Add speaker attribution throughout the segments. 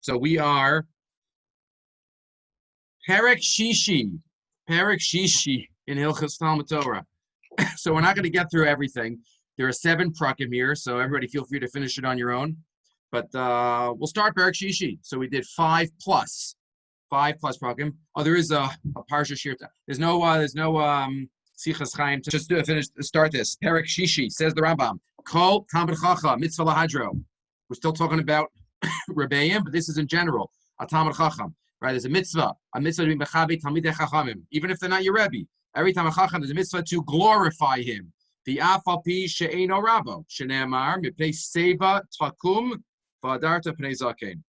Speaker 1: So we are Perek Shishi in Hilchos Talmud Torah. So we're not going to get through everything. There are 7 prakim here, so everybody feel free to finish it on your own. But we'll start Perek Shishi. So we did 5 plus prakim. Oh, there is a parsha Shiur. There's no Sichas Chaim. Just start this. Perek Shishi, says the Rambam. Kol Talmid Chacham Mitzvah Lahadro. We're still talking about Rebbeim, but this is in general. A Talmid Chacham, right? There's a mitzvah to be mechabe Talmidei Chachamim, even if they're not your Rebbe. Every time a Chacham, there's a mitzvah to glorify him. The Afal Pi She'eino Rabo Shene'amar Mipnei Seva Takum V'Adarta Pnei Zakein.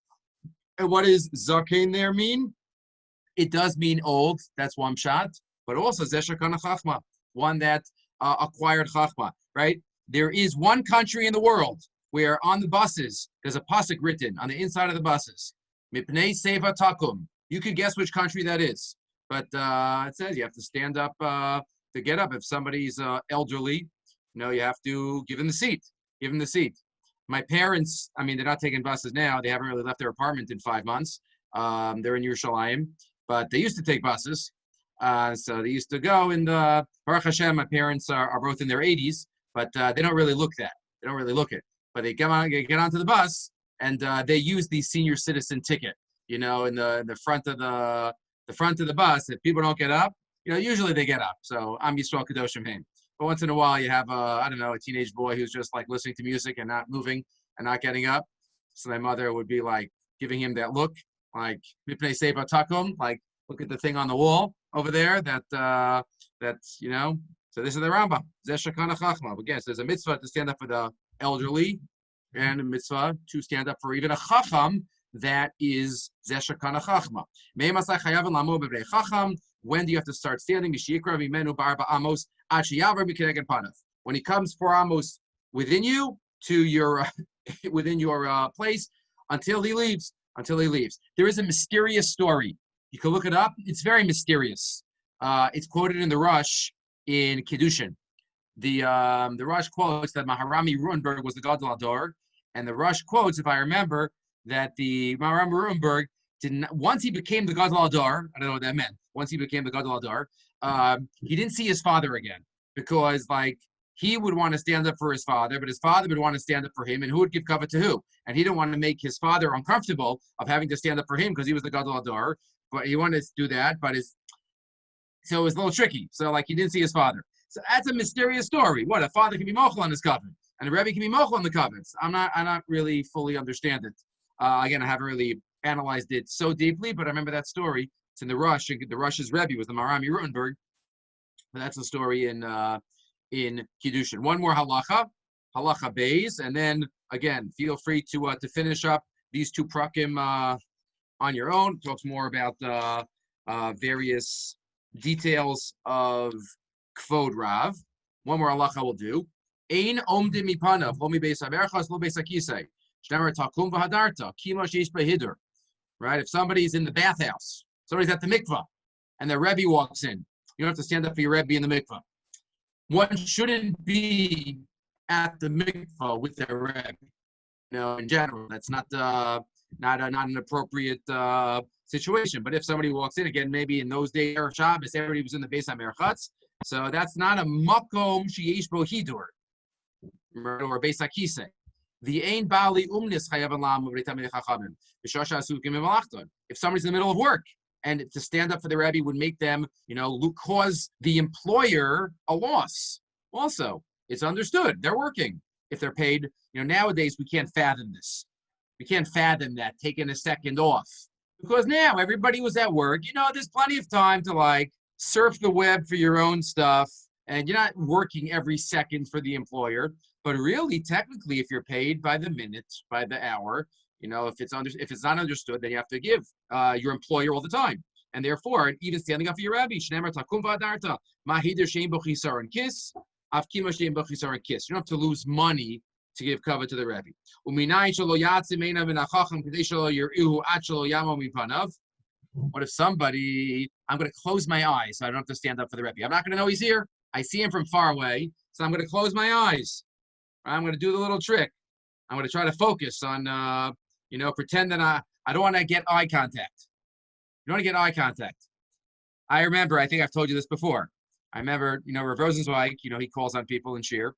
Speaker 1: And what does Zakein there mean? It does mean old. That's one shot, but also Zeshakana Chachma, one that acquired Chachma, right? There is one country in the world where on the buses, there's a pasuk written on the inside of the buses. Mipnei Seva Takum. You can guess which country that is. But it says you have to stand up to get up. If somebody's elderly, you have to give them the seat. Give them the seat. My parents, they're not taking buses now. They haven't really left their apartment in 5 months. They're in Yerushalayim. But they used to take buses. So they used to go. And Baruch Hashem, my parents are both in their 80s. But they don't really look that. They don't really look it. But they get onto the bus, and they use the senior citizen ticket. In the front of the bus. If people don't get up, usually they get up. So I'm Yisrael Kadoshim Haim. But once in a while, you have a teenage boy who's just like listening to music and not moving and not getting up. So my mother would be like giving him that look, like Mipnei Seva Takum, like look at the thing on the wall over there. That's. So this is the Rambam. Zeshakana Chachma. Again, so there's a mitzvah to stand up for the elderly, and a mitzvah to stand up for even a Chacham. That is Zeshakana Chachma. When do you have to start standing? When he comes 4 amos within you to your within your place until he leaves. There is a mysterious story. You can look it up. It's very mysterious. It's quoted in the Rush in Kiddushin. The Rush quotes that Maharami Ruenberg was the Gadol Ador, and the Rush quotes, if I remember, that the Maharami Ruenberg once he became the Gadol Ador, I don't know what that meant. Once he became the Gadol Ador, he didn't see his father again because, he would want to stand up for his father, but his father would want to stand up for him, and who would give cover to who? And he didn't want to make his father uncomfortable of having to stand up for him because he was the Gadol Ador, but he wanted to do that, so it was a little tricky. So, he didn't see his father. So that's a mysterious story. What, a father can be mochel on his covenant, and a Rebbe can be mochel on the covenants. I'm not really fully understand it. Again, I haven't really analyzed it so deeply, but I remember that story. It's in the Rush. The Rush's Rebbe was the Maharami Rutenberg. But that's a story in Kiddushin. One more halacha beis, and then again, feel free to finish up these 2 prakim on your own. Talks more about various details of Kvod Rav. One more halacha will do. Ein omdim mipanav lo mi beis haberchas lo beis hakisei. Right? If somebody's in the bathhouse, somebody's at the mikvah, and their Rebbe walks in, you don't have to stand up for your Rebbe in the mikvah. One shouldn't be at the mikvah with their Rebbe. In general, that's not an appropriate situation. But if somebody walks in, again, maybe in those days, Erev Shabbos, everybody was in the Beis HaMerchatz, so that's not a makom sheyeish bo hidur, or Beis HaKisei. The ein bali umnis chayav lam u'v'tamei chachamim b'shasha asukim b'malachton. If somebody's in the middle of work and to stand up for the Rebbe would make them, cause the employer a loss. Also, it's understood they're working. If they're paid, nowadays we can't fathom this. We can't fathom that taking a second off because now everybody was at work. There's plenty of time to surf the web for your own stuff, and you're not working every second for the employer. But really, technically, if you're paid by the minute, by the hour, if it's not understood, then you have to give your employer all the time. And therefore, even standing up for your Rabbi, Shneimar takum v'adarta, mahider shein bo chisaron kis, avkima shein bo chisaron kis. You don't have to lose money to give cover to the Rabbi. Uminayin shelo yatzim einav v'nachacham k'dei shelo yir'ihu ad shelo yamo mipanav. What if somebody, I'm going to close my eyes so I don't have to stand up for the Rabbi. I'm not going to know he's here. I see him from far away, so I'm going to close my eyes. I'm going to do the little trick. I'm going to try to focus on, pretend that I don't want to get eye contact. You don't want to get eye contact. I remember, I think I've told you this before. I remember, Rav Rosenzweig, he calls on people in Shiur.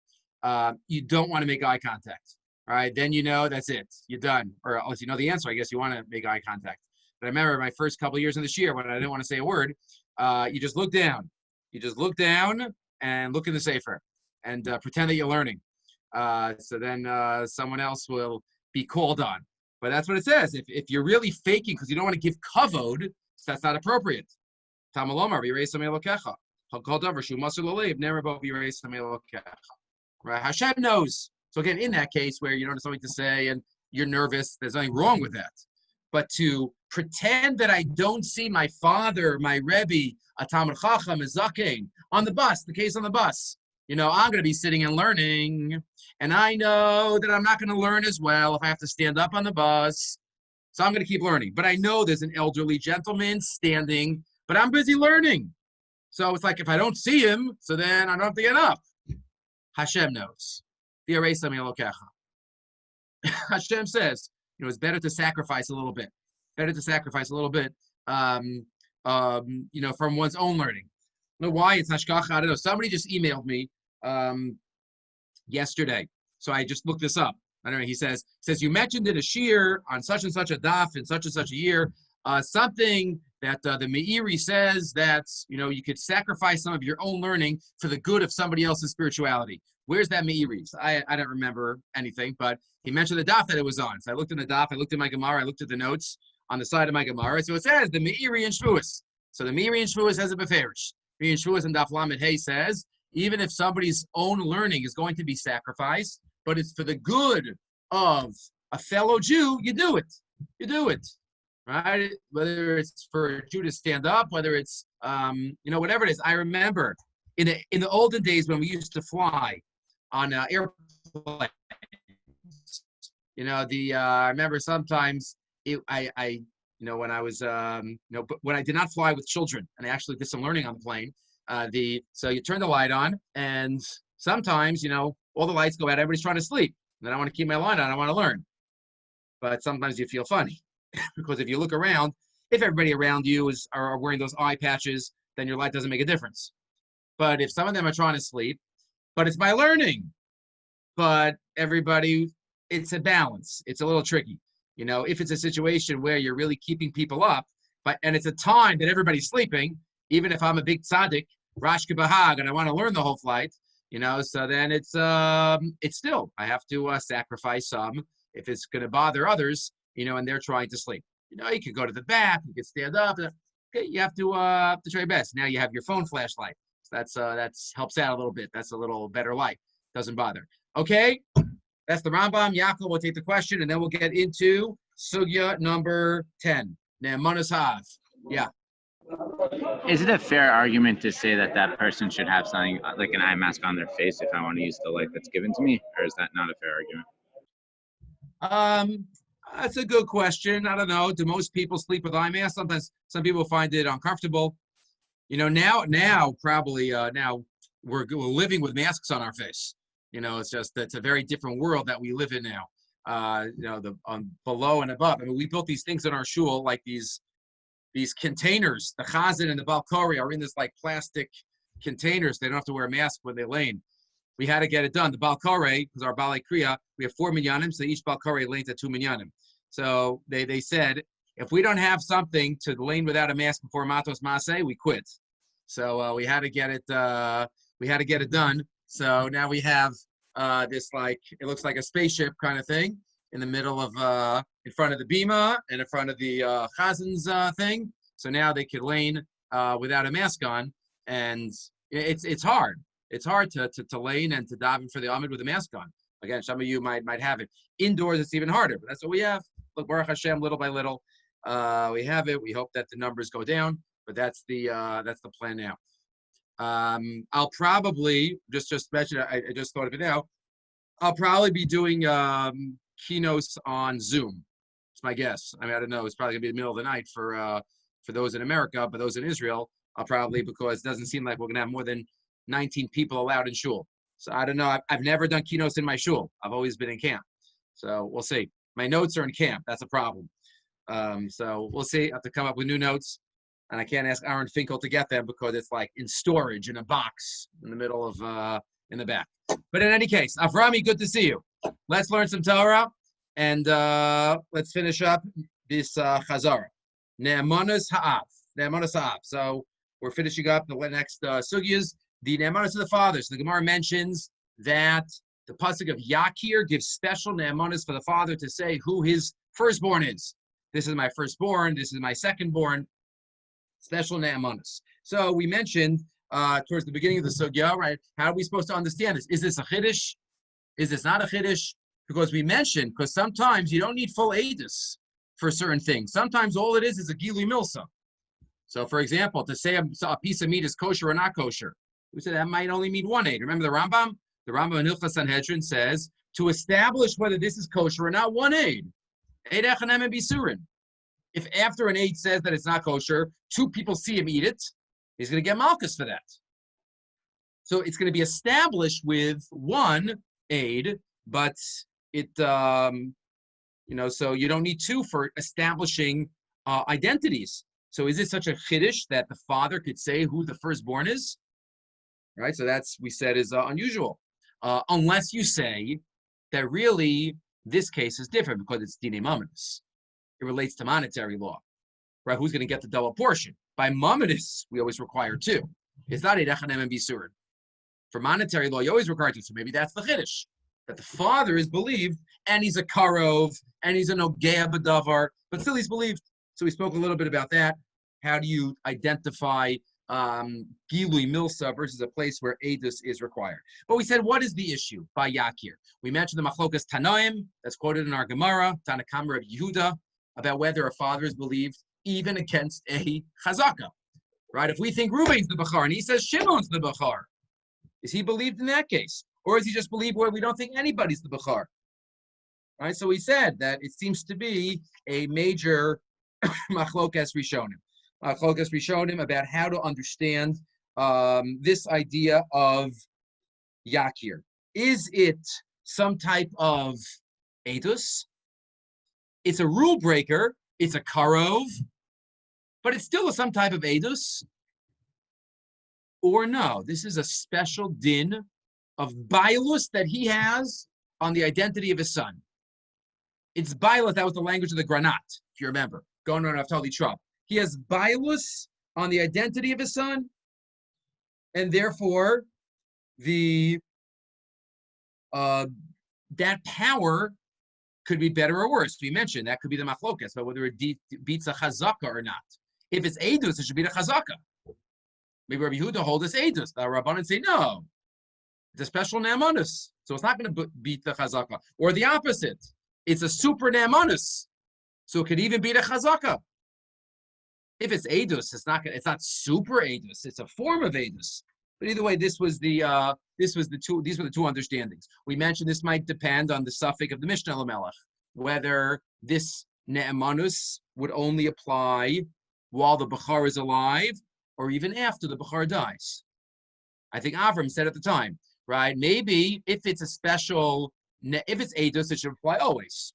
Speaker 1: You don't want to make eye contact. All right, then that's it. You're done. Or unless you know the answer, I guess you want to make eye contact. But I remember my first couple of years in the Shiur when I didn't want to say a word, you just look down. You just look down and look in the sefer and pretend that you're learning. So then someone else will be called on. But that's what it says. If you're really faking because you don't want to give kavod, so that's not appropriate. Right? Hashem knows. So again, in that case where you don't have something to say and you're nervous, there's nothing wrong with that. But to pretend that I don't see my father, my Rebbe, a Talmid Chacham, a Zaken, on the bus, the case on the bus, I'm going to be sitting and learning, and I know that I'm not going to learn as well if I have to stand up on the bus, so I'm going to keep learning. But I know there's an elderly gentleman standing, but I'm busy learning. So it's like if I don't see him, so then I don't have to get up. Hashem knows. Hashem says, it's better to sacrifice a little bit. From one's own learning. I don't know why it's hashgacha. I don't know. Somebody just emailed me yesterday, so I just looked this up. I don't know. He says you mentioned in a shiur on such and such a daf in such and such a year, something that the Meiri says that you could sacrifice some of your own learning for the good of somebody else's spirituality. Where's that Meiri? I don't remember anything, but he mentioned the daf that it was on. So I looked in the daf, I looked at my Gemara, I looked at the notes on the side of my Gemara. So it says the Meiri and Shvuas. So the Meiri and Shvuas has a beferish. Meiri and Shvuas and Daf Lamed Hey says even if somebody's own learning is going to be sacrificed, but it's for the good of a fellow Jew, you do it. You do it. Right? Whether it's for a Jew to stand up, whether it's whatever it is. I remember in the olden days when we used to fly on airplanes. I remember sometimes when I was when I did not fly with children, and I actually did some learning on the plane. So you turn the light on, and sometimes all the lights go out. Everybody's trying to sleep, and then I want to keep my light on. I want to learn, but sometimes you feel funny. Because if you look around, if everybody around you are wearing those eye patches, then your light doesn't make a difference. But if some of them are trying to sleep, but it's my learning, but everybody, it's a balance. It's a little tricky. If it's a situation where you're really keeping people up, and it's a time that everybody's sleeping, even if I'm a big tzaddik, Rosh Bahag, and I want to learn the whole flight, so then it's still, I have to sacrifice some if it's going to bother others, and they're trying to sleep. You could go to the back, you could stand up. Okay, you have to try your best. Now you have your phone flashlight. So that's helps out a little bit. That's a little better light. Doesn't bother. Okay, that's the Rambam. Yaakov will take the question, and then we'll get into sugya number 10. Ne'emanas Hav. Yeah.
Speaker 2: Is it a fair argument to say that person should have something like an eye mask on their face if I want to use the light that's given to me, or is that not a fair argument?
Speaker 1: That's a good question. I don't know. Do most people sleep with eye masks? Sometimes some people find it uncomfortable. Now probably now we're living with masks on our face. It's a very different world that we live in now. Below and above. I mean, we built these things in our shul, like these containers. The chazan and the balkori are in this like plastic containers. They don't have to wear a mask when they lane. We had to get it done. The balkori, because our balei kriya, we have 4 minyanim, so each balkori lanes at 2 minyanim. So they said, if we don't have something to lane without a mask before matos maseh, we quit. So we had to get it. We had to get it done. So now we have this it looks like a spaceship kind of thing in the middle of in front of the bima and in front of the chazan's thing. So now they could lane without a mask on, and it's hard. It's hard to lane and to daven for the Amid with a mask on. Again, some of you might have it. Indoors, it's even harder, but that's what we have. Look, Baruch Hashem, little by little, we have it. We hope that the numbers go down, but that's the plan now. I'll probably just mention. I just thought of it now. I'll probably be doing keynotes on Zoom. It's my guess. I mean, I don't know. It's probably gonna be the middle of the night for those in America, but those in Israel, I'll probably, because it doesn't seem like we're gonna have more than 19 people allowed in shul. So I don't know. I've never done keynotes in my shul. I've always been in camp. So we'll see. My notes are in camp. That's a problem. So we'll see. I have to come up with new notes. And I can't ask Aaron Finkel to get them because it's like in storage in a box in the middle of, in the back. But in any case, Avrami, good to see you. Let's learn some Torah and let's finish up this Chazara. Ne'emanos ha'av. Ne'emanos ha'av. So we're finishing up the next sugyas. The ne'emanos of the father. So the Gemara mentions that the pasuk of Yakir gives special ne'emanos for the father to say who his firstborn is. This is my firstborn. This is my secondborn. Special ne'emanos. So we mentioned towards the beginning of the sugya, right? How are we supposed to understand this? Is this a chiddush? Is this not a chiddush? Because we mentioned, because sometimes you don't need full edus for certain things. Sometimes all it is a gilui milsa. So, for example, to say a piece of meat is kosher or not kosher, we said that might only mean one aid. Remember the Rambam? The Rambam in Hilchos Sanhedrin says to establish whether this is kosher or not, one aid. Eid echanem and bisurin. If after an aid says that it's not kosher, two people see him eat it, he's going to get malchus for that. So it's going to be established with one aid, but it, so you don't need two for establishing identities. So is it such a chiddush that the father could say who the firstborn is? Right. So that's, we said, is unusual, unless you say that really this case is different because it's dinei mamonos. It relates to monetary law, right? Who's going to get the double portion? By mamonos, we always require two. It's not erechanem and bisurin. For monetary law, you always require two. So maybe that's the chiddush, that the father is believed, and he's a karov, and he's a nogea b'davar, but still he's believed. So we spoke a little bit about that. How do you identify gilui milsa versus a place where edus is required? But we said, what is the issue by Yakir? We mentioned the machlokas Tanoim, that's quoted in our Gemara, Tanakama of Yehuda, about whether a father is believed even against a chazaka, right? If we think Reuben's the Bachar and he says Shimon's the Bachar, is he believed in that case? Or is he just believed where we don't think anybody's the Bachar? Right, so we said that it seems to be a major machlokas rishonim. Machlokas rishonim about how to understand this idea of Yakir. Is it some type of edus? It's a rule breaker, it's a karov, but it's still some type of edus. Or no, this is a special din of bailus that he has on the identity of his son. It's bailus, that was the language of the Granat, if you remember, going on Naftali Trump. He has bailus on the identity of his son, and therefore the that power could be better or worse. We mentioned that could be the machlokas, but whether it beats a chazaka or not. If it's edus, it should be the chazaka. Maybe Rabbi Yehuda hold us edus. The Rabbanan say no. It's a special ne'emanus, so it's not going to beat the chazaka. Or the opposite. It's a super ne'emanus, so it could even beat a chazaka. If it's edus, it's not super edus. It's a form of edus. But either way, these were the two understandings. We mentioned this might depend on the suffix of the Mishnah Lamelech, whether this ne'emanus would only apply while the Bachar is alive or even after the Bachar dies. I think Avram said at the time, right? Maybe if it's a special, if it's edus, it should apply always.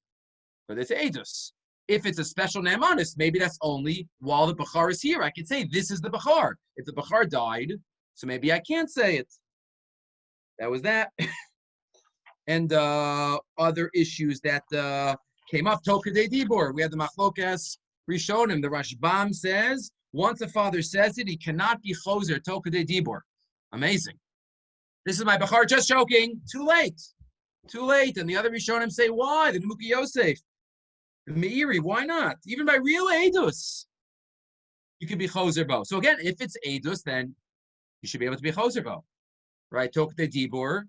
Speaker 1: But it's edus. If it's a special ne'emanus, maybe that's only while the Bachar is here. I can say this is the Bachar. If the Bachar died, so maybe I can't say it. That was that. And other issues that came up. Tokadei Dibor. We had the Machlokas Rishonim. The Rashbam says, once a father says it, he cannot be choser Tokadei Dibor. Amazing. This is my Bachar just joking. Too late. Too late. And the other Rishonim say, why? The Nemuki Yosef. The Meiri, why not? Even by real edus, you can be choser bo. So again, if it's edus, then you should be able to be choser bo, right? Tokadei Dibor,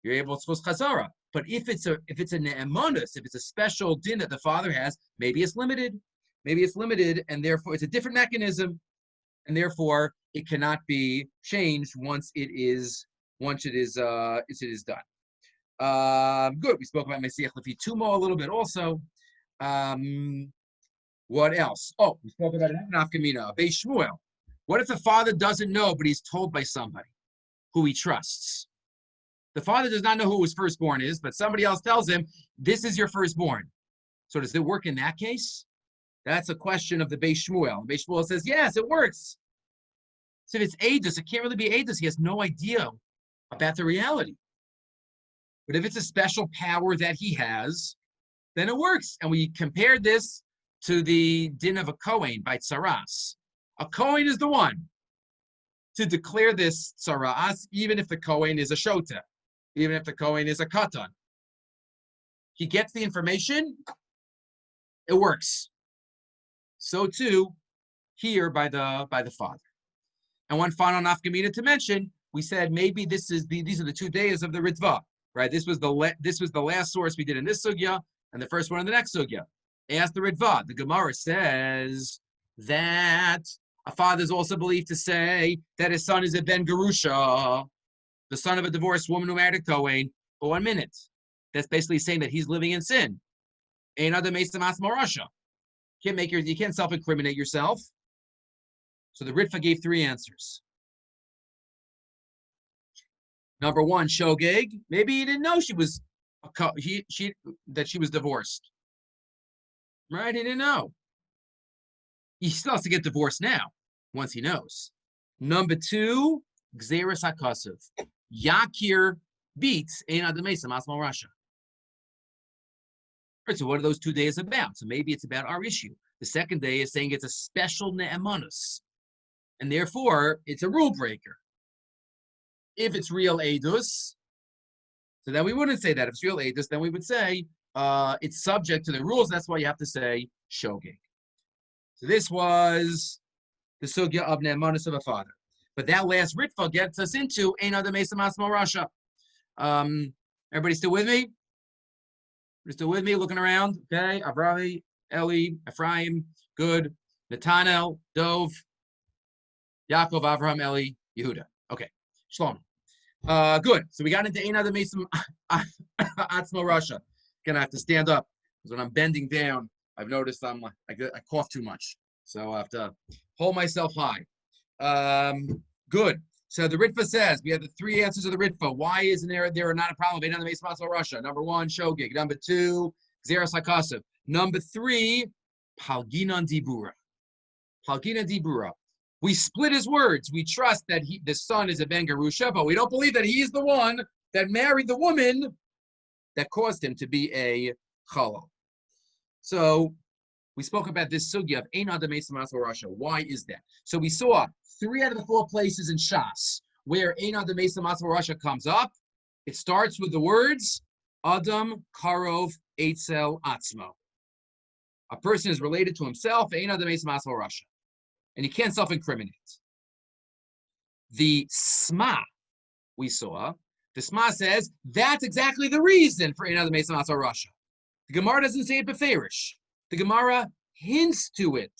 Speaker 1: you're able to post Chazara. But if it's a ne'emanus, if it's a special din that the father has, maybe it's limited. Maybe it's limited, and therefore it's a different mechanism, and therefore it cannot be changed once it is done. Good. We spoke about Mesiach Lefi Tumo a little bit also. What else? Oh, we spoke about Nafkamina. Beis Shmuel. What if the father doesn't know, but he's told by somebody who he trusts? The father does not know who his firstborn is, but somebody else tells him, this is your firstborn. So does it work in that case? That's a question of the Beis Shmuel. Beis Shmuel says, yes, it works. So if it's Aedus, it can't really be Aedus. He has no idea about the reality. But if it's a special power that he has, then it works. And we compared this to the din of a Kohen by Tsaras. A Kohen is the one to declare this Tsaras, even if the Kohen is a Shota, even if the Kohen is a Katan. He gets the information, it works. So too, here by the father. And one final nafkamina to mention, we said maybe these are the 2 days of the Ritva, right? This was the last source we did in this sugya, and the first one in the next sugya. Ask the Ritva. The Gemara says that a father is also believed to say that his son is a ben gerusha, the son of a divorced woman who married a Kohen. But 1 minute, that's basically saying that he's living in sin. Ein adam meisam asma rasha. You can't self-incriminate yourself. So the Ritva gave 3 answers. Number 1, shogeg. Maybe he didn't know she was divorced. Right? He didn't know. He still has to get divorced now, once he knows. Number 2, gzeres hakasav. Yakir beats ein adam meisam asma rasha. Right, so what are those 2 days about? So maybe it's about our issue. The second day is saying it's a special ne'emanus, and therefore it's a rule breaker. If it's real edus, so then we wouldn't say that. If it's real edus, then we would say it's subject to the rules. That's why you have to say shogeg. So this was the sugya of ne'emanus of a father. But that last ritva gets us into ein adam meisam asma rasha. Everybody still with me? You're still with me, looking around? Okay. Rabbi, Eli, Ephraim, good. Natanel, Dov, Yaakov, Avraham, Eli, Yehuda. Okay. Shalom. Good. So we got into Ein Adam Meisam Atzmo Rasha. Gonna have to stand up because when I'm bending down, I've noticed I cough too much. So I have to hold myself high. Good. So the Ritva says, we have the 3 answers of the Ritva. Why isn't there not a problem? Ein Adam Meisam Atzmo Rasha. Number 1, shogeg. Number 2, gzeres hakasav. Number 3, palginan dibura. Palginan dibura. We split his words. We trust that the son is a ben gerusha, but we don't believe that he's the one that married the woman that caused him to be a chalal. So we spoke about this sugya of ein adam meisam asma rasha. Why is that? So we saw 3 out of the 4 places in Shas where ein adam meisam asma rasha comes up. It starts with the words Adam karov eitzel atzmo. A person is related to himself, ein adam meisam asma rasha, and he can't self-incriminate. The Sma we saw, the Sma says that's exactly the reason for ein adam meisam asma rasha. The Gemara doesn't say it beferish. The Gemara hints to it,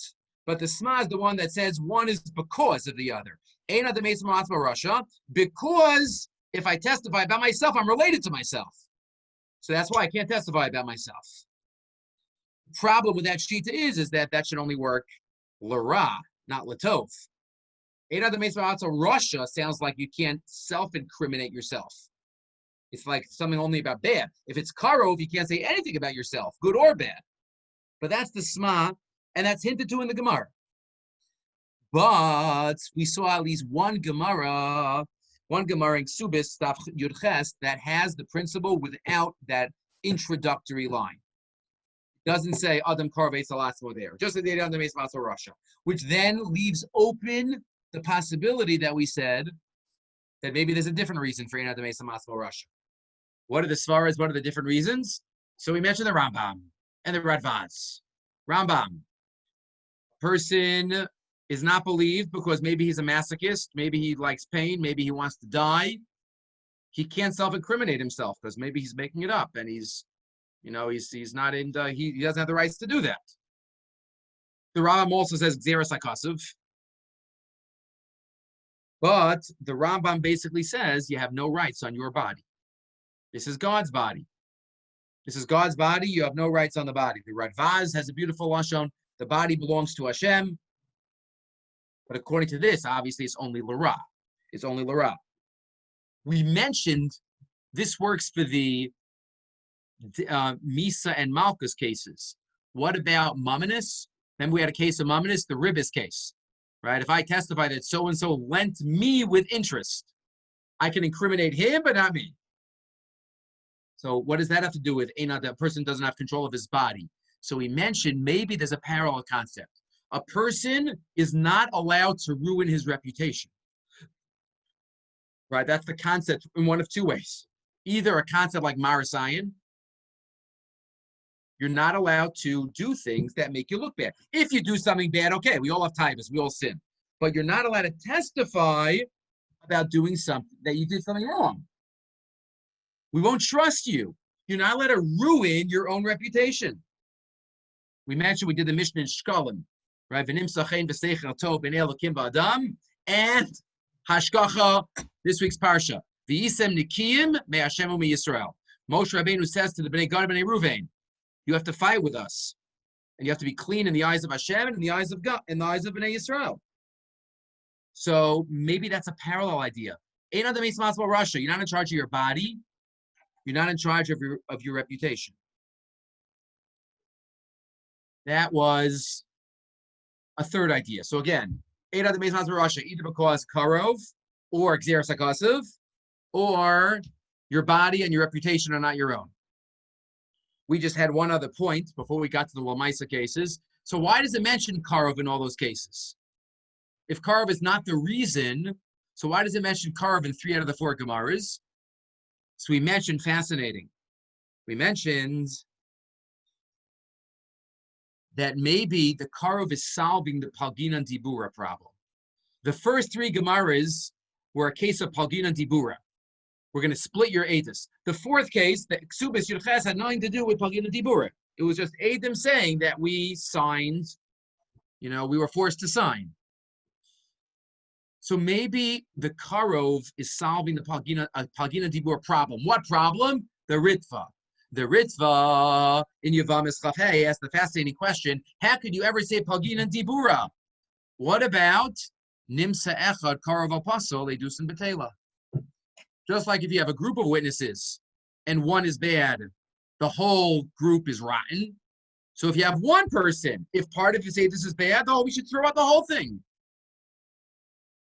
Speaker 1: but the Sma is the one that says one is because of the other. Ein adam meisam asma rasha, because if I testify about myself, I'm related to myself. So that's why I can't testify about myself. The problem with that shita is that should only work l'ra, not l'tov. Ein adam meisam asma rasha sounds like you can't self-incriminate yourself. It's like something only about bad. If it's karov, you can't say anything about yourself, good or bad. But that's the Sma, and that's hinted to in the Gemara. But we saw at least one Gemara in Ksubis, Taf Yud Ches, that has the principle without that introductory line. It doesn't say Adam Karov Eitzel Atzmo there, just the Adam Meisam Asma Rasha, which then leaves open the possibility that we said that maybe there's a different reason for Adam Meisam Asma Rasha. What are the svaras? What are the different reasons? So we mentioned the Rambam and the Radvaz. Rambam, person is not believed because maybe he's a masochist, maybe he likes pain, maybe he wants to die. He can't self-incriminate himself because maybe he's making it up and he's not in he doesn't have the rights to do that. The Rambam also says gzeres hakasav. But the Rambam basically says you have no rights on your body. This is God's body. This is God's body. You have no rights on the body. The Radvaz has a beautiful lashon. The body belongs to Hashem. But according to this, obviously, it's only l'ra. It's only l'ra. We mentioned this works for the Misa and Malchus cases. What about Mamonis? Then we had a case of Mamonis, the Ribis case, right? If I testify that so-and-so lent me with interest, I can incriminate him, but not me. So what does that have to do with that person doesn't have control of his body? So we mentioned maybe there's a parallel concept. A person is not allowed to ruin his reputation. Right? That's the concept in one of two ways. Either a concept like Marasayan, you're not allowed to do things that make you look bad. If you do something bad, okay, we all have taivas, we all sin. But you're not allowed to testify about doing something, that you did something wrong. We won't trust you. You're not allowed to ruin your own reputation. We mentioned we did the Mishnah in Shkalim, right? And Hashkacha, this week's Parsha. V'yisem nikiyim me'Hashem u'miYisrael. Moshe Rabbeinu says to the Bnei Gad and Bnei Ruvain, you have to fight with us. And you have to be clean in the eyes of Hashem and in the eyes of God, in the eyes of Bnei Yisrael. So maybe that's a parallel idea. You're not in charge of your body. You're not in charge of your reputation. That was a third idea. So again, either because Karov or Xeris HaKasav, or your body and your reputation are not your own. We just had one other point before we got to the Lamaisa cases. So why does it mention Karov in all those cases? If Karov is not the reason, so why does it mention Karov in 3 out of the 4 Gemaras? So we mentioned, fascinating, we mentioned that maybe the Karov is solving the Palgina and Dibura problem. The first 3 Gemaras were a case of Palgina and Dibura. We're going to split your Edis. The 4th case, the Ksubis Yurches, had nothing to do with Palgina and Dibura. It was just Edim saying that we signed, we were forced to sign. So maybe the Karov is solving the Palgina Dibur problem. What problem? The Ritva. The Ritva in Yavamis Chafei asked the fascinating question, how could you ever say Palgina Dibura? What about Nimsa Echad Karov Apostle Edusin Betela? Just like if you have a group of witnesses and one is bad, the whole group is rotten. So if you have one person, if part of you say this is bad, we should throw out the whole thing.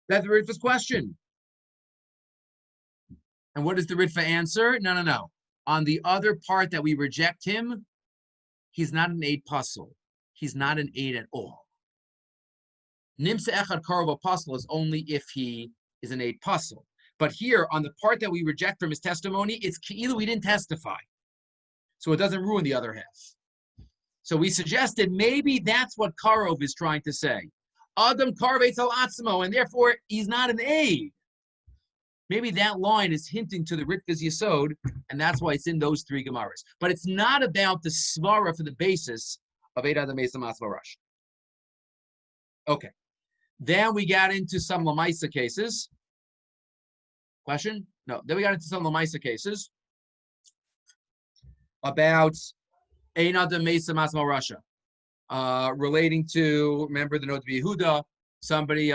Speaker 1: That's the Ritva's question. And what does the Ritva answer? No. On the other part that we reject him, he's not an aid puzzle. He's not an aid at all. Nimsa Echad Karov Apostle is only if he is an aid puzzle. But here, on the part that we reject from his testimony, it's Ki'ilu we didn't testify. So it doesn't ruin the other half. So we suggested maybe that's what Karov is trying to say. Adam Karvetz al Atzmo, and therefore he's not an aid. Maybe that line is hinting to the Ritva's Yesod, and that's why it's in those 3 Gemaras. But it's not about the Svara for the basis of Eid Adam Mesa Masva Rush. Okay. Then we got into some Lamaisa cases. Question? No. Then we got into some Lamaisa cases about Eid Adam Mesa Masva Russia. Relating to, remember the note of Yehuda, somebody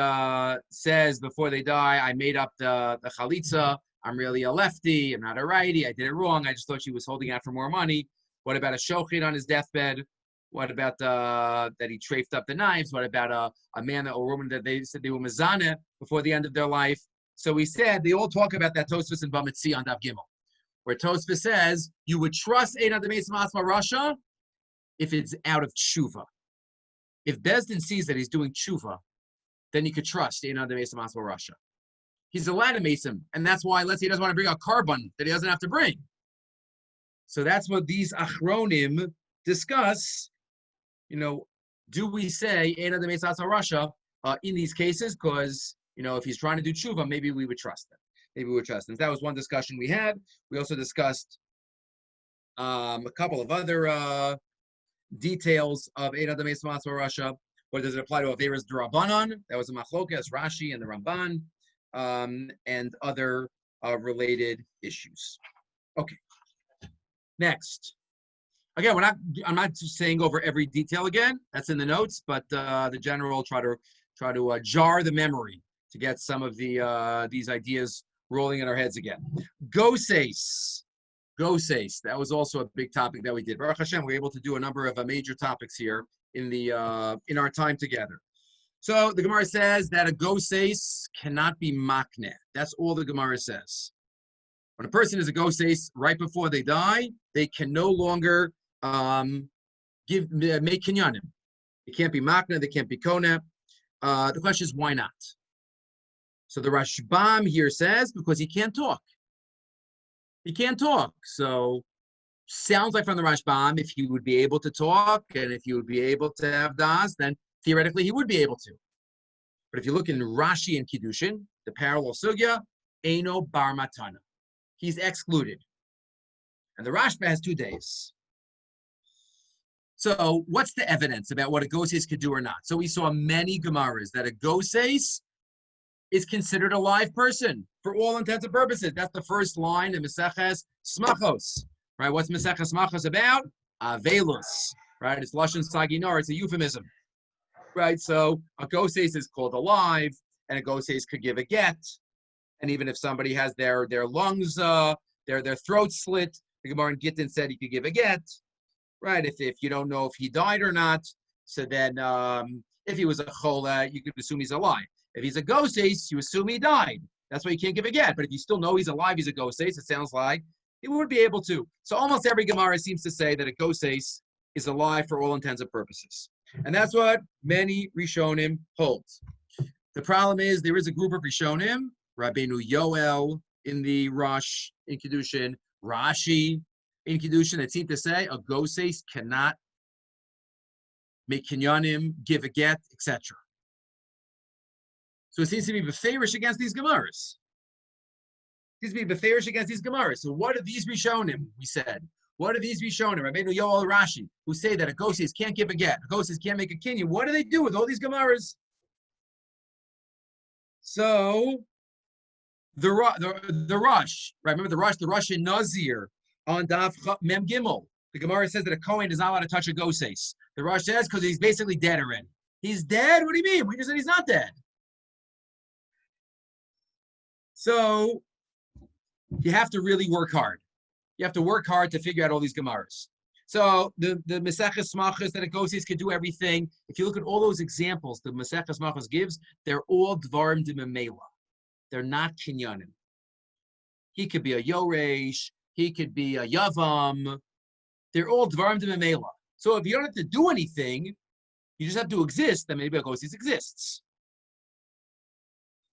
Speaker 1: says before they die, I made up the chalitza, I'm really a lefty, I'm not a righty, I did it wrong, I just thought she was holding out for more money. What about a shochet on his deathbed? What about that he trafed up the knives? What about a man or woman that they said they were mezaneh before the end of their life? So we said, they all talk about that Tosfos and Bamitzi on Daf Gimel, where Tosfos says, you would trust Ein Adam Meis Masma Rasha if it's out of tshuva. If Bezdin sees that he's doing tshuva, then you could trust Ein Adam Meis Masma Rasha. He's allowed to mace him, and that's why, let's say he doesn't want to bring a carbon that he doesn't have to bring. So that's what these achronim discuss. Do we say Ein Adam Meis Masma Rasha in these cases? Because if he's trying to do tshuva, maybe we would trust him. Maybe we would trust him. That was one discussion we had. We also discussed a couple of other details of Ein Adam Meis Masma Rasha. What does it apply to Averas D'Rabbanan? That was a machlokas, Rashi and the Ramban, and other related issues. Okay. Next. Again, I'm not saying over every detail again. That's in the notes, but the general try to jar the memory to get some of these ideas rolling in our heads again. Goses. That was also a big topic that we did. Baruch Hashem, we were able to do a number of major topics here in our time together. So the Gemara says that a goseis cannot be makneh. That's all the Gemara says. When a person is a goseis right before they die, they can no longer make kinyanim. It can't be makneh, they can't be koneh. The question is, why not? So the Rashbam here says, because he can't talk. He can't talk. So sounds like from the Rashbam, if he would be able to talk and if he would be able to have das, then theoretically he would be able to. But if you look in Rashi and Kiddushin, the parallel sugya, Eino bar matana. He's excluded. And the Rashba has 2 days. So what's the evidence about what a goseis could do or not? So we saw many Gemaras that a goseis is considered a live person for all intents and purposes. That's the first line in Meseches Smachos, right? What's Meseches Smachos about? Avelus, right? It's Lashon Saginor. It's a euphemism, right? So a goseis is called alive, and a goseis could give a get. And even if somebody has their lungs, their throat slit, the Gemara in Gittin said he could give a get, right? If you don't know if he died or not, so then if he was a chola, you could assume he's alive. If he's a goseis, you assume he died. That's why you can't give a get. But if you still know he's alive, he's a goseis, it sounds like he would be able to. So almost every Gemara seems to say that a goseis is alive for all intents and purposes. And that's what many Rishonim hold. The problem is there is a group of Rishonim, Rabbeinu Yoel in the Rosh in Kiddushin, Rashi in Kiddushin, that seem to say a goseis cannot make kinyanim, give a get, etc. So it seems to be beferish against these Gemaras. It seems to be beferish against these Gemaras. So what are these Rishonim, we said? What are these Rishonim, Rabbeinu Yoel Rashi, who say that a goseis can't give a get, a goseis can't make a kinyan? What do they do with all these Gemaras? So the Rosh, right? Remember the Rosh in Nazir on Daf Mem Gimel. The Gemara says that a Kohen is not allowed to touch a goseis. The Rosh says because he's basically dead already. He's dead? What do you mean? We just said he's not dead. So you have to really work hard. You have to work hard to figure out all these Gemaras. So the Meseches Smachos that a goseis can do everything. If you look at all those examples the Meseches Smachos gives, they're all dvarim de memela. They're not kinyanim. He could be a yoresh. He could be a yavam. They're all dvarim de memela. So if you don't have to do anything, you just have to exist, then maybe a goseis exists.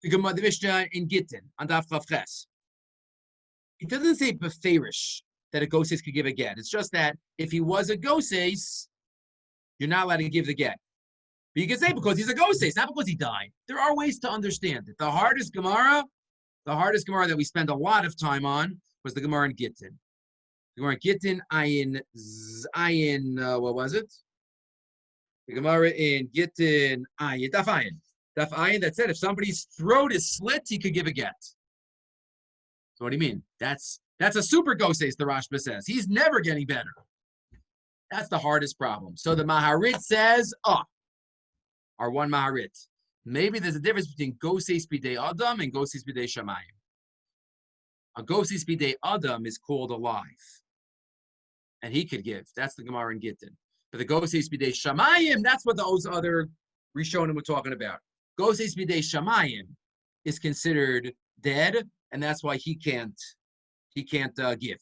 Speaker 1: The Mishnah in Gittin on Daf Chav Ches. It doesn't say beferish that a goseis could give a get. It's just that if he was a goseis, you're not allowed to give the get. But you can say because he's a goseis, not because he died. There are ways to understand it. The hardest Gemara that we spent a lot of time on was the Gemara in Gittin. The Gemara in Gittin, what was it? The Gemara in Gittin, Daf Ayin. Daf Ayin that said if somebody's throat is slit, he could give a get. So what do you mean? That's a super goseis, the Rashba says. He's never getting better. That's the hardest problem. So the Maharit says, our one Maharit. Maybe there's a difference between goseis bidei Adam and goseis bidei Shamayim. A goseis bidei Adam is called alive. And he could give. That's the Gemara in Gittin. But the goseis bidei Shamayim, that's what those other Rishonim were talking about. Goseis bidei Shamayim is considered dead, and that's why he can't give.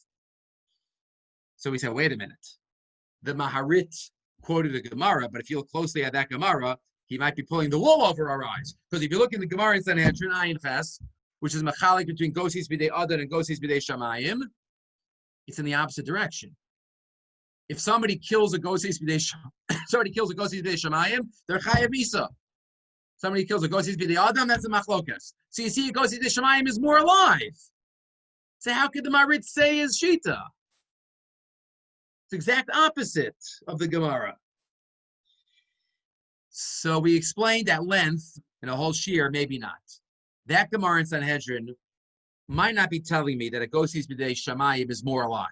Speaker 1: So we said, wait a minute. The Maharit quoted a Gemara, but if you look closely at that Gemara, he might be pulling the wool over our eyes. Because if you look in the Gemara in Sanhedrin Ayin Ches, which is machalik between goseis bidei Adam and goseis bidei Shamayim, it's in the opposite direction. If somebody kills a goseis bidei Shamayim, they're chayav isa. Somebody kills a goseis bidei Adam, that's a machlokas. So you see, goseis bidei Shamayim is more alive. So how could the Marit say is Shita? It's exact opposite of the Gemara. So we explained at length in a whole shiur, maybe not. That Gemara in Sanhedrin might not be telling me that a goseis bidei Shamayim is more alive.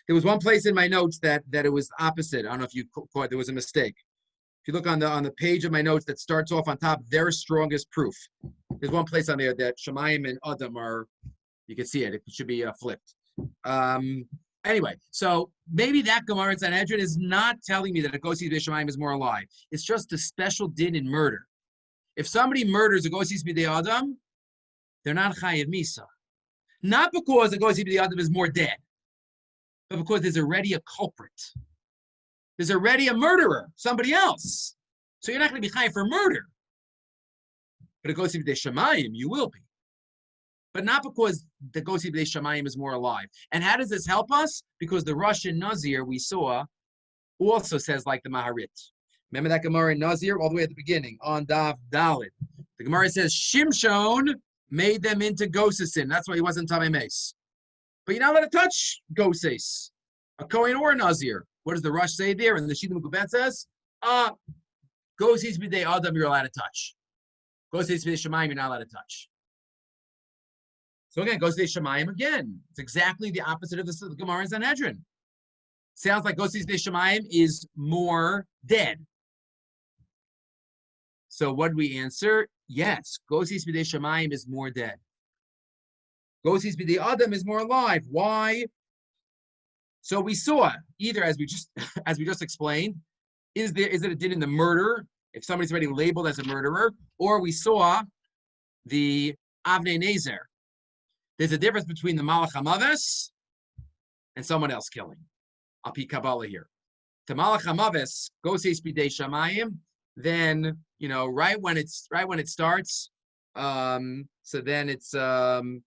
Speaker 1: There was one place in my notes that it was opposite. I don't know if you caught, there was a mistake. If you look on the page of my notes that starts off on top, their strongest proof. There's one place on there that Shamayim and Adam are, you can see it. It should be flipped. Anyway, so maybe that Gemara in Sanhedrin is not telling me that a Gosis B'dei Shamayim is more alive. It's just a special din in murder. If somebody murders a Gosis B'dei Adam, they're not Chayiv Misa. Not because the Gosis B'dei Adam is more dead, but because there's already a culprit. There's already a murderer, somebody else. So you're not going to be Chayiv for murder. But a Gosis B'dei Shamayim, you will be. But not because the Gosi B'dei Shamayim is more alive. And how does this help us? Because the Russian Nazir we saw also says like the Maharit. Remember that Gemara in Nazir all the way at the beginning on Dav Dalid. The Gemara says Shimshon made them into Gosesin. That's why he wasn't Tamei Mace. But you're not allowed to touch Goses, a Kohen or a Nazir. What does the Rush say there? And the Shidduch Mekubet says, Gosis B'dei Adam you're allowed to touch. Gosis B'dei Shamayim you're not allowed to touch. So again, Gosis Shemayim again. It's exactly the opposite of the Gemara in Sanhedrin. Sounds like Gosis Shemayim is more dead. So what do we answer? Yes, Gosis Shemayim is more dead. Gosis B'dei Adam is more alive. Why? So we saw either as we just explained, is it a din in the murder if somebody's already labeled as a murderer, or we saw the Avnei Nezer. There's a difference between the Malach HaMaves and someone else killing. I'll pick Kabbalah here. The Malach HaMaves, Gosis B'dei Shamayim, then, right when it starts, so then it's, the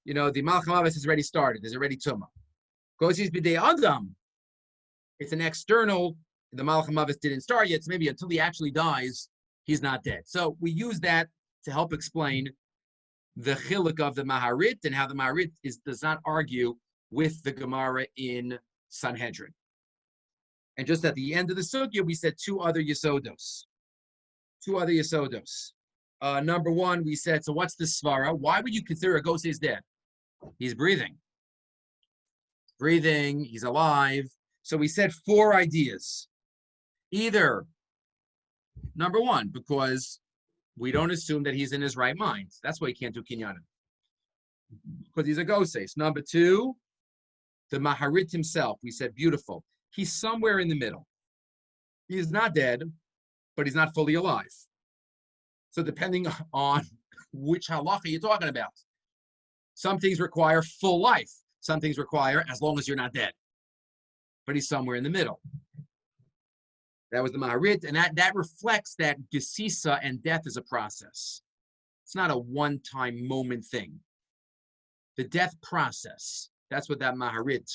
Speaker 1: Malach HaMaves has already started. There's already Tumah. Gosis B'dei Adam, it's an external, the Malach HaMaves didn't start yet, so maybe until he actually dies, he's not dead. So we use that to help explain the chiluk of the Maharit and how the Maharit does not argue with the Gemara in Sanhedrin. And just at the end of the sugya, we said two other yesodos. Number one, we said, so what's the svara? Why would you consider a Gosei dead? He's breathing. He's alive. So we said four ideas. Either, number one, because we don't assume that he's in his right mind. That's why he can't do kinyanim. Because he's a Goses. Number two, the Maharit himself. We said beautiful. He's somewhere in the middle. He's not dead, but he's not fully alive. So depending on which halacha you're talking about. Some things require full life. Some things require as long as you're not dead. But he's somewhere in the middle. That was the Maharit, and that reflects that gesisa and death is a process. It's not a one-time moment thing. The death process, that's what that Maharit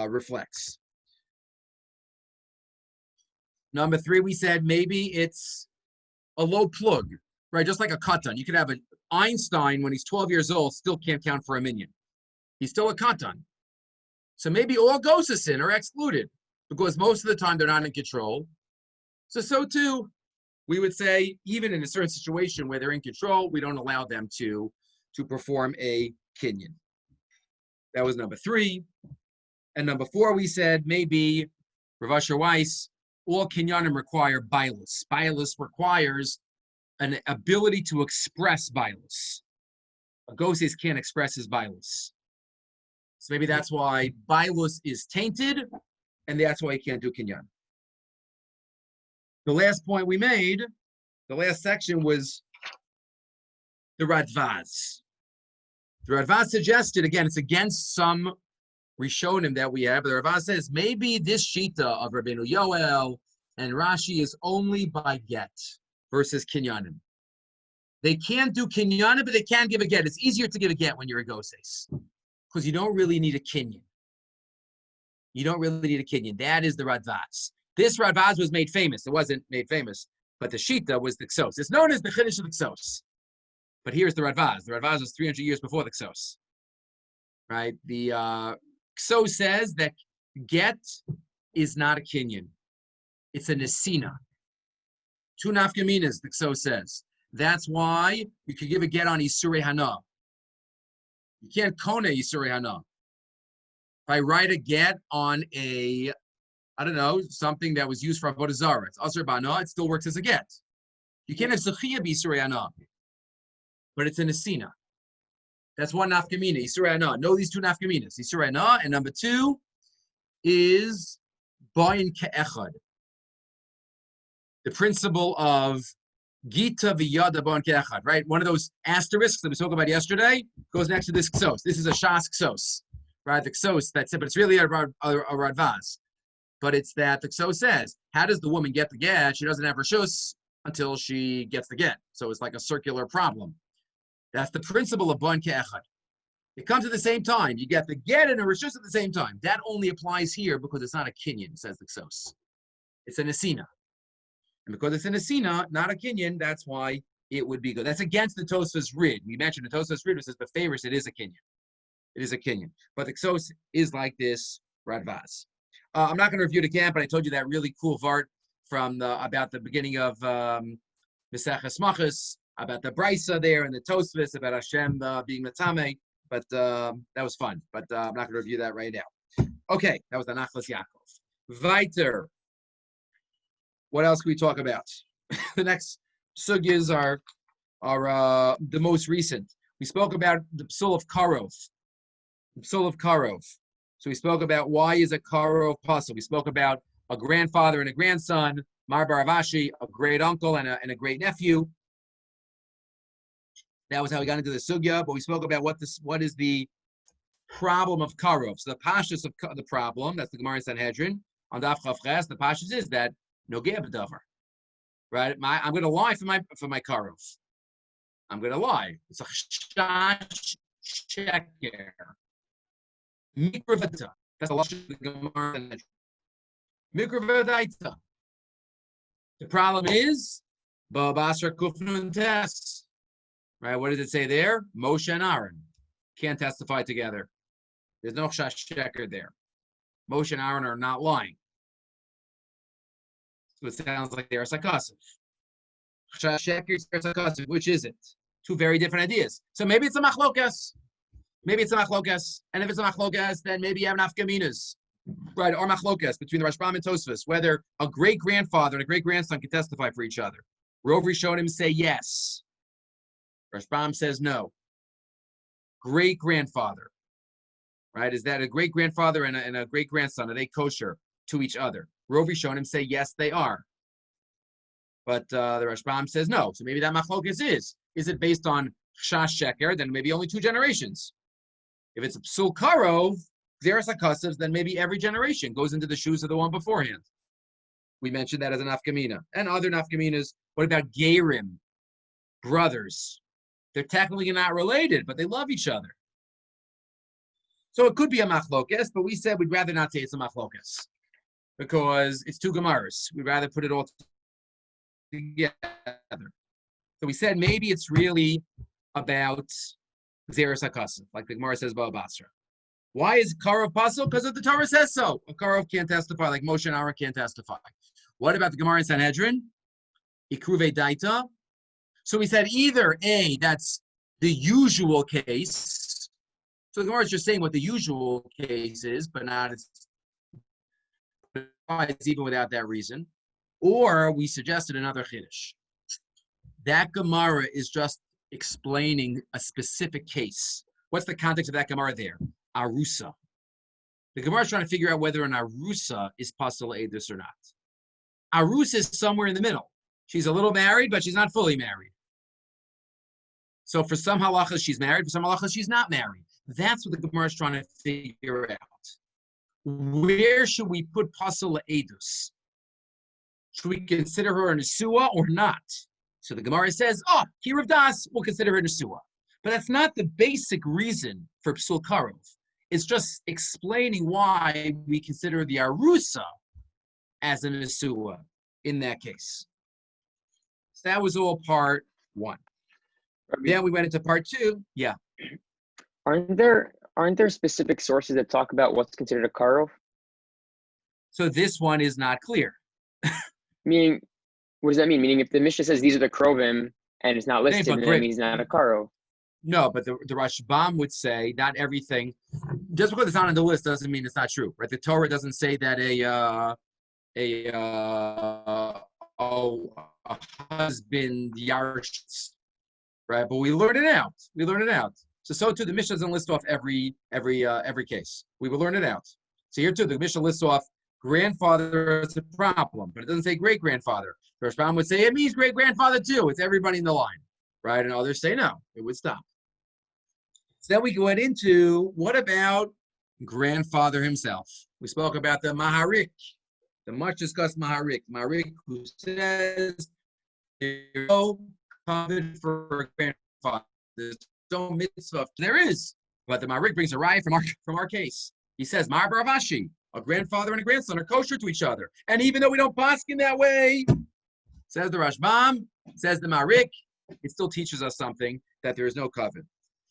Speaker 1: reflects. Number three, we said maybe it's a low plug, right? Just like a katan. You could have an Einstein when he's 12 years old, still can't count for a minion. He's still a katan. So maybe all gosasin are excluded because most of the time they're not in control. So too, we would say, even in a certain situation where they're in control, we don't allow them to perform a kinyan. That was number three. And number four, we said maybe Rav Asher Weiss, all kinyanim require bailus. Bailus requires an ability to express bailus. A Goses can't express his bailus. So maybe that's why bailus is tainted, and that's why he can't do kinyan. The last point we made, the last section was the Radvaz. The Radvaz suggested, again, it's against some Rishonim that we have, but the Radvaz says maybe this Shita of Rabbeinu Yoel and Rashi is only by get versus kinyanim. They can't do kinyanim, but they can give a get. It's easier to give a get when you're a Goses because you don't really need a kinyan. That is the Radvaz. This Radvaz was made famous. It wasn't made famous, but the Shita was the Ksos. It's known as the Chiddush of the Ksos. But here's the Radvaz. The Radvaz was 300 years before the Ksos. Right? The Ksos says that get is not a kinyan. It's a nesina. Two nafkaminas, the Ksos says. That's why you can give a get on Yisurei Hana. You can't kone Yisurei Hana. If I write a get on something that was used for Avodah Zarah, it's Asur Bana, it still works as a get. You can't have Zechiyah be Yisurei Hana, but it's a nesina. That's one nafkamina, Yisurei Hana. Know these two nafkaminas, Yisurei Hana, and number two, is bayin ke'echad. The principle of Gita v'yada bayin ke'echad, right? One of those asterisks that we spoke about yesterday goes next to this ksos. This is a shas ksos, right? The ksos, that's it, but it's really a radvaz. But it's that the ksos says, how does the woman get the get? She doesn't have her shus until she gets the get. So it's like a circular problem. That's the principle of bayin ke'echad. It comes at the same time. You get the get and a rishus at the same time. That only applies here because it's not a kinyan, says the ksos. It's an asina. And because it's an asina, not a kinyan, that's why it would be good. That's against the Tosfos Rid. We mentioned the Tosfos Rid, which says, but favors, it is a kinyan. It is a kinyan. But the ksos is like this radvaz. I'm not going to review it again, but I told you that really cool vart from about the beginning of Meseches Machos, about the Brisa there and the Tosfos, about Hashem being Matame. But that was fun. But I'm not going to review that right now. Okay, that was the Nachlas Yaakov. Weiter. What else can we talk about? The next sugyas are the most recent. We spoke about the psul of Karov. The psul of Karov. So we spoke about why is a Karov puzzle. We spoke about a grandfather and a grandson, Mar Baravashi, a great uncle and a great nephew. That was how we got into the sugya. But we spoke about what is the problem of Karov. So the pashtus of the problem, that's the Gemara in Sanhedrin on Daf Chav Ches. The pashtus is that Nogeh b'davar, right? I'm going to lie for my Karov. I'm going to lie. It's a shash sheker. Mikravata. That's a lashon of the Gemara. Mikravadaita. The problem is Ba'asra Kufnun Tes. Right? What does it say there? Moshe and Aaron can't testify together. There's no shash sheker there. Moshe and Aaron are not lying. So it sounds like they're sarcastic. Shash sheker, sarcastic. Which is it? Two very different ideas. So maybe it's a machlokas. Maybe it's a machlokas, and if it's a machlokas, then maybe you have nafkaminas, right? Or machlokas between the Rashbam and Tosfos, whether a great grandfather and a great grandson can testify for each other. Rov Rishonim say yes. Rashbam says no. Great grandfather, right? Is that a great grandfather and a great grandson? Are they kosher to each other? Rov Rishonim say yes, they are. But the Rashbam says no. So maybe that machlokas is. Is it based on shash sheker? Then maybe only 2 generations. If it's a psul karov, xeris hakasavs, then maybe every generation goes into the shoes of the one beforehand. We mentioned that as an nafkamina. And other nafkaminas, what about gerim, brothers? They're technically not related, but they love each other. So it could be a machlokas, but we said we'd rather not say it's a machlokas because it's 2 gemaras. We'd rather put it all together. So we said maybe it's really about Xeris HaKasav, like the Gemara says about Basra. Why is Karov possible? Because the Torah says so. A Karov can't testify, like Moshe and Aaron can't testify. What about the Gemara in Sanhedrin? Ikruve Daita. So we said either A, that's the usual case. So the Gemara is just saying what the usual case is, but not it's even without that reason. Or we suggested another Chiddush. That Gemara is just explaining a specific case. What's the context of that Gemara there? Arusa. The Gemara is trying to figure out whether an Arusa is Pasal Eidus or not. Arusa is somewhere in the middle. She's a little married, but she's not fully married. So for some halachas, she's married. For some halachas, she's not married. That's what the Gemara is trying to figure out. Where should we put Pasal Eidus? Should we consider her a Nesua or not? So the Gemara says, Kirav Das, we'll consider her Nesua. But that's not the basic reason for Psul Karov. It's just explaining why we consider the Arusa as a Nesua in that case. So that was all part 1.
Speaker 2: Rabbi,
Speaker 1: Then we went into part 2. Yeah.
Speaker 3: Aren't there specific sources that talk about what's considered a karov?
Speaker 1: So this one is not clear.
Speaker 3: Meaning, what does that mean? Meaning, if the Mishnah says these are the krovim and it's not listed, then that means it's not a karov.
Speaker 1: No, but the Rashbam would say not everything. Just because it's not on the list doesn't mean it's not true, right? The Torah doesn't say that a husband yarshes, right? But we learn it out. So too, the Mishnah doesn't list off every case. We will learn it out. So here too, the Mishnah lists off grandfather as a problem, but it doesn't say great-grandfather. The Rashbam would say it means great-grandfather too. It's everybody in the line, right? And others say no, it would stop. So then we go into, what about grandfather himself? We spoke about the Maharik, the much discussed Maharik. Maharik who says there's no covenant for a grandfather. There's no mitzvah. There is, but the Maharik brings a raya from our case. He says, Mar Baravashi, a grandfather and a grandson are kosher to each other. And even though we don't paskin that way, says the Rashbam, says the Maharik, it still teaches us something, that there is no covenant.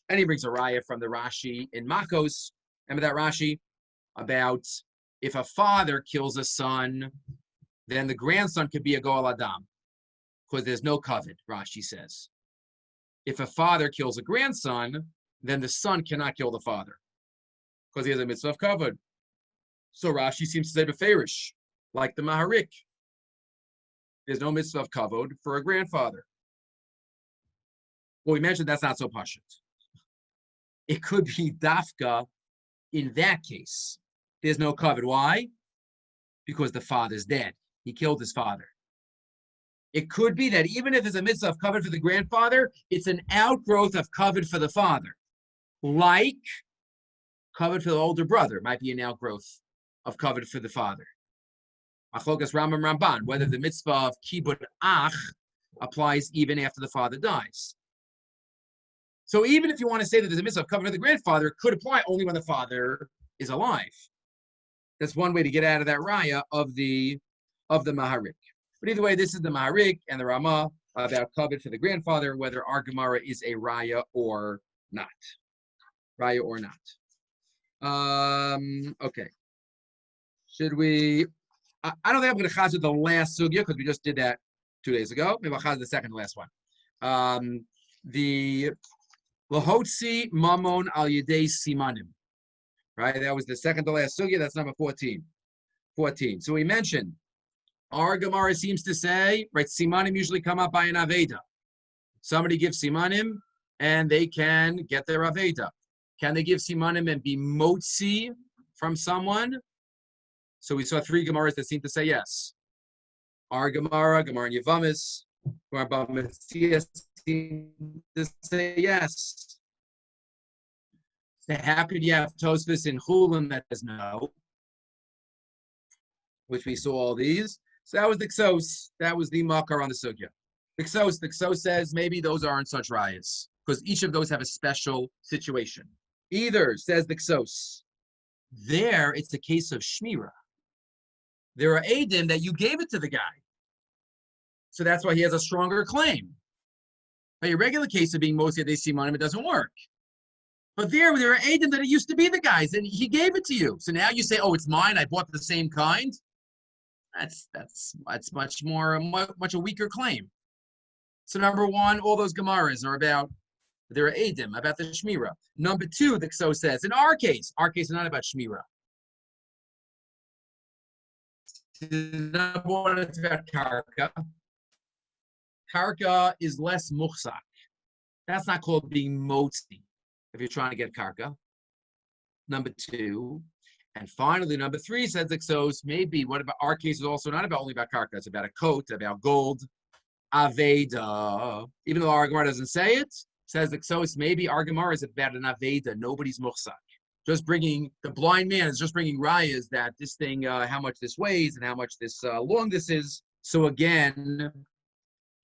Speaker 1: And he brings a raya from the Rashi in Makos. Remember that Rashi? About if a father kills a son, then the grandson could be a Goel Adam, because there's no covenant, Rashi says. If a father kills a grandson, then the son cannot kill the father, because he has a mitzvah of kavod. So Rashi seems to say beferish, like the Maharik. There's no mitzvah of kavod for a grandfather. Well, we mentioned that's not so pashut. It could be dafka in that case. There's no kavod. Why? Because the father's dead. He killed his father. It could be that even if there's a mitzvah of kavod for the grandfather, it's an outgrowth of kavod for the father. Like kavod for the older brother might be an outgrowth of kavod for the father. Machlokas Rambam Ramban, whether the mitzvah of kibud ach applies even after the father dies. So even if you want to say that there's a mitzvah of kavod for the grandfather, it could apply only when the father is alive. That's one way to get out of that raya of the Maharik. But either way, this is the Maharik and the Ramah about kavod for the grandfather, whether our Gemara is a raya or not. Raya or not. Okay. Should we? I don't think I'm going to chazir the last sugya because we just did that 2 days ago. Maybe I'll chazir the second to last one. The lahotzi mamon al yedei simanim. Right, that was the second to last sugya. That's number 14. 14. So we mentioned our Gemara seems to say, right, simanim usually come up by an aveda. Somebody gives simanim and they can get their aveda. Can they give simanim and be motzi from someone? So we saw 3 Gemaras that seem to say yes. Our Gemara in Yevamis, Gemara Bamesias seem to say yes. So how could you have Tosfos in Chulin that says no? Which we saw all these. So that was the Ksos. That was the Makar on the Sugya. The Ksos says maybe those aren't such rayas, because each of those have a special situation. Either, says the Ksos, there it's a case of Shmira. There are Eidim that you gave it to the guy. So that's why he has a stronger claim. By a regular case of being mostly they see money, it doesn't work. But there are Eidim that it used to be the guy's, and he gave it to you. So now you say, "Oh, it's mine. I bought the same kind." That's much a weaker claim. So number one, all those Gemaras are about there are Eidim about the Shmira. Number 2, the Kso says in our case is not about Shmira. Number 1, it's about Karka. Karka is less muhsak. That's not called being motzi if you're trying to get Karka. Number 2. And finally, number 3 says Exos, maybe what about our case is also not about only about Karka, it's about a coat, about gold, Aveda. Even though our Gemara doesn't say it, says Exos, maybe our Gemara is about an Aveda, nobody's muhsak. Just bringing, the blind man is just bringing rayas that this thing, how much this weighs and how much this long this is. So again,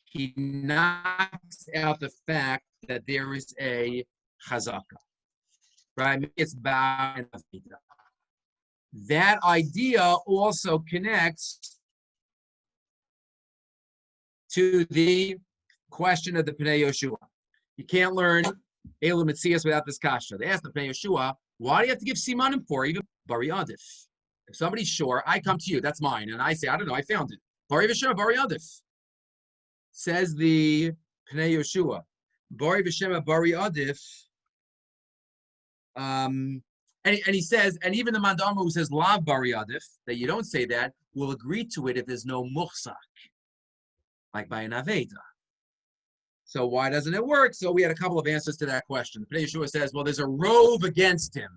Speaker 1: he knocks out the fact that there is a chazaka, right? It's about an aveda. That idea also connects to the question of the Pnei Yoshua. You can't learn Elu Metzias without this kasha. They asked the Pnei Yoshua, why do you have to give simanim for even bari adif? If somebody's sure, I come to you, that's mine, and I say, I don't know, I found it. Bari v'shema bari adif. Says the Pnei Yoshua, bari v'shema bari adif. And he says, and even the Mandama who says lav bari adif, that you don't say that, will agree to it if there's no muhsak, like by an aveda. So why doesn't it work? So we had a couple of answers to that question. The Pnei Yeshua says, well, there's a rove against him.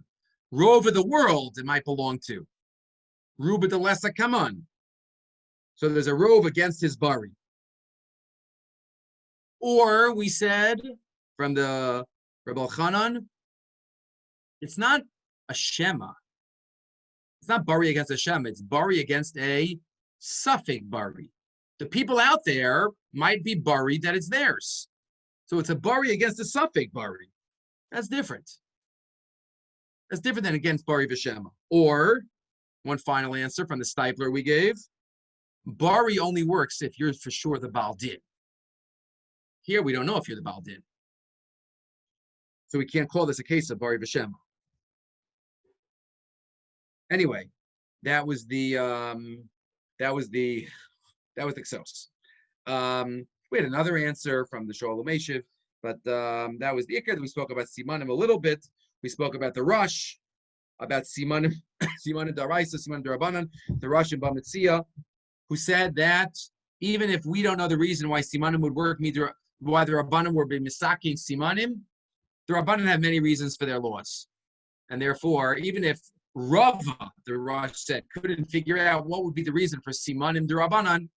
Speaker 1: Rove of the world it might belong to. Ruba de Lesa Kaman. So there's a rove against his bari. Or we said from the Rebbe Chanan, it's not a Shema. It's not bari against a Shema. It's bari against a suffix bari. The people out there might be bari that it's theirs. So it's a bari against a suffix bari. That's different. That's different than against bari v'shema. Or, one final answer from the Stipler we gave, bari only works if you're for sure the Baal Din. Here we don't know if you're the Baal Din. So we can't call this a case of bari v'shema. Anyway, that was the Ksos. We had another answer from the Sholem Eshiv, but that was the Iker. We spoke about Simanim a little bit. We spoke about the Rush, about Simanim, Simanim Daraisa, Simanim Darabanan, the Rush and Bamitzia, who said that even if we don't know the reason why Simanim would work, why the Rabbanim were misaking Simanim, the Rabbanim have many reasons for their laws. And therefore, even if Rava, the Rush said, couldn't figure out what would be the reason for Simanim Darabanan,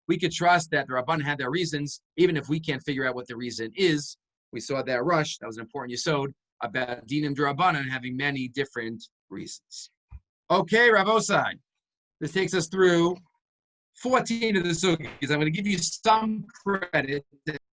Speaker 1: we could trust that the Rabbanan had their reasons, even if we can't figure out what the reason is. We saw that Rush, that was an important yesod, about Dinim Darabanan having many different reasons. Okay, Rabosai, this takes us through 14 of the sugis. I'm going to give you some credit